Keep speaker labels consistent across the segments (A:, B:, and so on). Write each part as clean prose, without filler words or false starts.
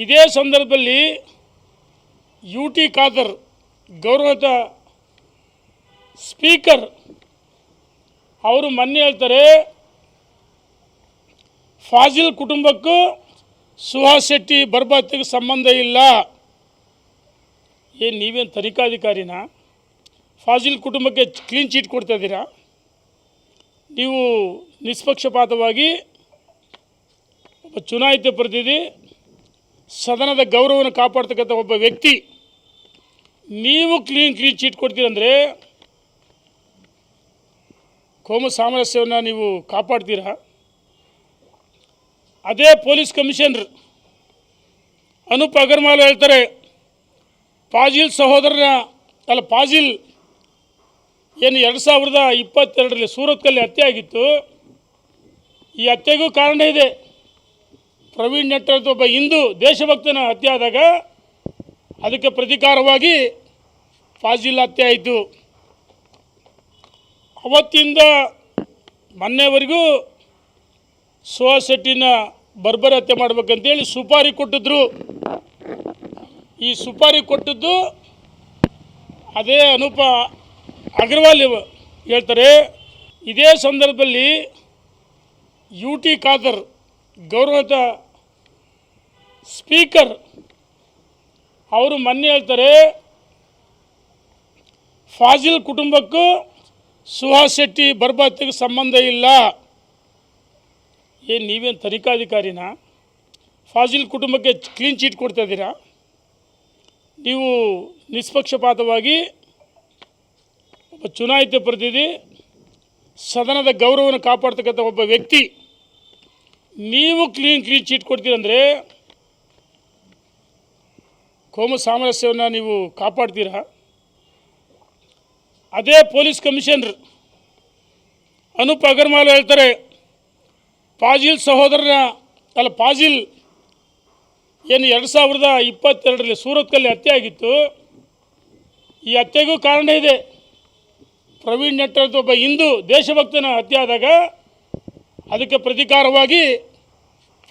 A: ಇದೇ ಸಂದರ್ಭದಲ್ಲಿ ಯುಟಿ ಖಾದರ್ ಗೌರವದ ಸ್ಪೀಕರ್ ಅವರು ಮೊನ್ನೆ ಹೇಳ್ತಾರೆ, ಫಾಜಿಲ್ ಕುಟುಂಬಕ್ಕೂ ಸುಹಾಸ್ ಶೆಟ್ಟಿ ಬರ್ಬತ್ತಿಗೆ ಸಂಬಂಧ ಇಲ್ಲ. ಏನು ನೀವೇನು ತನಿಖಾಧಿಕಾರಿನ? ಫಾಜಿಲ್ ಕುಟುಂಬಕ್ಕೆ ಕ್ಲೀನ್ ಚೀಟ್ ಕೊಡ್ತಾ ಇದ್ದೀರಾ? ನೀವು ನಿಷ್ಪಕ್ಷಪಾತವಾಗಿ ಒಬ್ಬ ಚುನಾಯಿತ ಪ್ರತಿನಿಧಿ, ಸದನದ ಗೌರವವನ್ನು ಕಾಪಾಡ್ತಕ್ಕಂಥ ಒಬ್ಬ ವ್ಯಕ್ತಿ, ನೀವು ಕ್ಲೀನ್ ಚೀಟ್ ಕೊಡ್ತೀರಂದರೆ ಕೋಮು ಸಾಮರಸ್ಯವನ್ನು ನೀವು ಕಾಪಾಡ್ತೀರಾ? ಅದೇ ಪೊಲೀಸ್ ಕಮಿಷನರ್ ಅನೂಪ್ ಅಗರ್ವಾಲ್ ಹೇಳ್ತಾರೆ, ಫಾಜಿಲ್ ಸಹೋದರನ ಫಾಜಿಲ್ ಏನು 2022ರಲ್ಲಿ ಸೂರತ್ಕಲ್ಲಿ ಹತ್ಯೆ ಆಗಿತ್ತು. ಈ ಹತ್ಯೆಗೂ ಕಾರಣ ಇದೆ. ಪ್ರವೀಣ್ ನೆಟ್ಟರ್ ಅಂತ ಒಬ್ಬ ಹಿಂದೂ ದೇಶಭಕ್ತನ ಹತ್ಯೆ ಆದಾಗ ಅದಕ್ಕೆ ಪ್ರತೀಕಾರವಾಗಿ ಫಾಜಿಲ್ ಹತ್ಯೆ ಆಯಿತು. ಅವತ್ತಿಂದ ಮೊನ್ನೆವರೆಗೂ ಸುಹಾಸ್ ಶೆಟ್ಟಿನ ಬರ್ಬರ ಹತ್ಯೆ ಮಾಡ್ಬೇಕಂತೇಳಿ ಸುಪಾರಿ ಕೊಟ್ಟಿದ್ರು. ಈ ಸುಪಾರಿ ಕೊಟ್ಟಿದ್ದು ಅದೇ ಅನೂಪ್ ಅಗರ್ವಾಲ್ ಹೇಳ್ತಾರೆ. ಇದೇ ಸಂದರ್ಭದಲ್ಲಿ ಯುಟಿ ಖಾದರ್ ಗೌರವದ ಸ್ಪೀಕರ್ ಅವರು ಮೊನ್ನೆ ಹೇಳ್ತಾರೆ, ಫಾಜಿಲ್ ಕುಟುಂಬಕ್ಕೂ ಸುಹಾಸ್ ಶೆಟ್ಟಿ ಬರ್ಬತ್ತಿಗೆ ಸಂಬಂಧ ಇಲ್ಲ. ಏನು ನೀವೇನು ತನಿಖಾಧಿಕಾರಿನ? ಫಾಜಿಲ್ ಕುಟುಂಬಕ್ಕೆ ಕ್ಲೀನ್ ಚೀಟ್ ಕೊಡ್ತಾ ಇದ್ದೀರಾ? ನೀವು ನಿಷ್ಪಕ್ಷಪಾತವಾಗಿ ಒಬ್ಬ ಚುನಾಯಿತ ಪ್ರತಿನಿಧಿ, ಸದನದ ಗೌರವವನ್ನು ಕಾಪಾಡ್ತಕ್ಕಂಥ ಒಬ್ಬ ವ್ಯಕ್ತಿ, ನೀವು ಕ್ಲೀನ್ ಚೀಟ್ ಕೊಡ್ತೀರಂದರೆ ಕೋಮು ಸಾಮರಸ್ಯವನ್ನು ನೀವು ಕಾಪಾಡ್ತೀರಾ? ಅದೇ ಪೊಲೀಸ್ ಕಮಿಷನರ್ ಅನೂಪ್ ಅಗರ್ವಾಲ್ ಹೇಳ್ತಾರೆ, ಫಾಜಿಲ್ ಸಹೋದರನ ಫಾಜಿಲ್ ಏನು 2022ರಲ್ಲಿ ಸೂರತ್ಕಲ್ಲಿ ಹತ್ಯೆ ಆಗಿತ್ತು. ಈ ಹತ್ಯೆಗೂ ಕಾರಣ ಇದೆ. ಪ್ರವೀಣ್ ನೆಟ್ಟರ್ ಅಂತ ಒಬ್ಬ ಹಿಂದೂ ದೇಶಭಕ್ತನ ಹತ್ಯೆ ಆದಾಗ ಅದಕ್ಕೆ ಪ್ರತೀಕಾರವಾಗಿ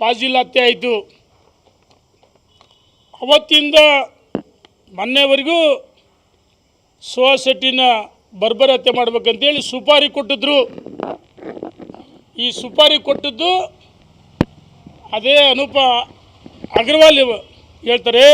A: ಫಾಜಿಲ್ ಹತ್ಯೆ ಆಯಿತು. ಅವತ್ತಿಂದ ಮೊನ್ನೆವರೆಗೂ ಸುಹಾಸ್ ಶೆಟ್ಟಿನ ಬರ್ಬರ ಹತ್ಯೆ ಮಾಡ್ಬೇಕಂತೇಳಿ ಸುಪಾರಿ ಕೊಟ್ಟಿದ್ರು. ಈ ಸುಪಾರಿ ಕೊಟ್ಟಿದ್ದು ಅದೇ ಅನೂಪ್ ಅಗರ್ವಾಲ್ ಹೇಳ್ತಾರೆ.